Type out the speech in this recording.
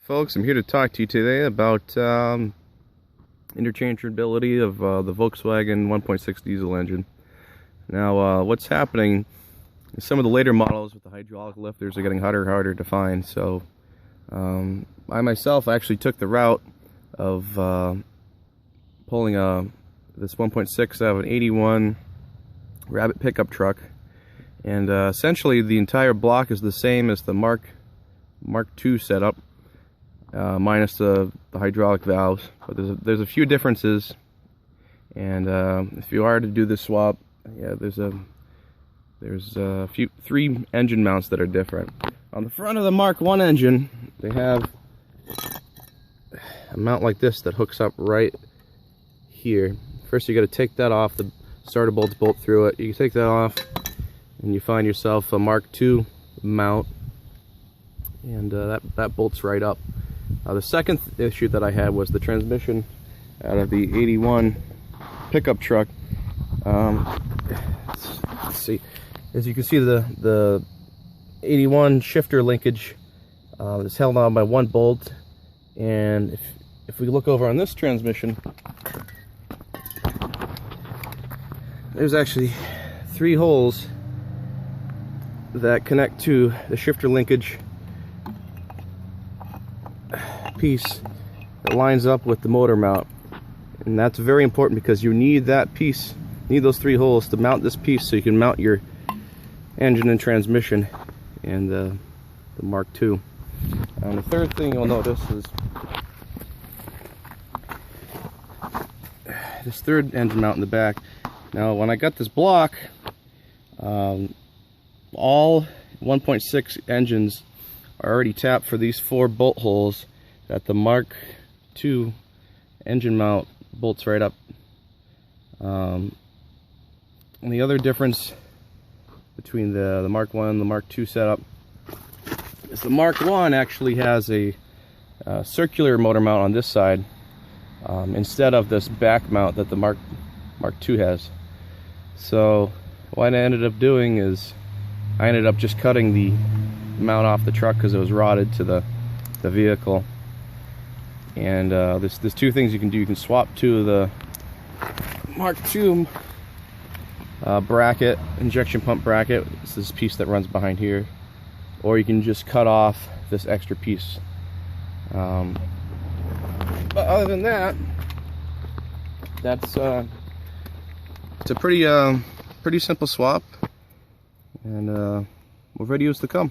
Folks, I'm here to talk to you today about interchangeability of the Volkswagen 1.6 diesel engine. Now, what's happening is some of the later models with the hydraulic lifters are getting harder and harder to find. So, I myself actually took the route of pulling this 1.6 out of an 81 Rabbit pickup truck, and essentially the entire block is the same as the Mk2 setup. Minus the hydraulic valves, but there's a few differences, and if you are to do this swap, yeah, there's three engine mounts that are different. On the front of the Mk1 engine, they have a mount like this that hooks up right here. First, you got to take that off. The starter bolts bolt through it. You take that off, and you find yourself a Mk2 mount, and that bolts right up. The second issue that I had was the transmission out of the 81 pickup truck. Let's see, as you can see, the 81 shifter linkage is held on by one bolt, and if we look over on this transmission, there's actually 3 holes that connect to the shifter linkage piece that lines up with the motor mount, and that's very important because you need that piece, those 3 holes to mount this piece so you can mount your engine and transmission and the Mk2. And the third thing you'll notice is this third engine mount in the back. Now, when I got this block, all 1.6 engines are already tapped for these 4 bolt holes that the Mk2 engine mount bolts right up. And the other difference between the Mk1 and the Mk2 setup is the Mk1 actually has a circular motor mount on this side instead of this back mount that the Mk2 has. So what I ended up doing is I ended up just cutting the mount off the truck because it was rotted to the vehicle. And there's 2 things you can do. You can swap to the Mk2 bracket, injection pump bracket. It's this piece that runs behind here, or you can just cut off this extra piece. But other than that, it's a pretty simple swap, and more videos to come.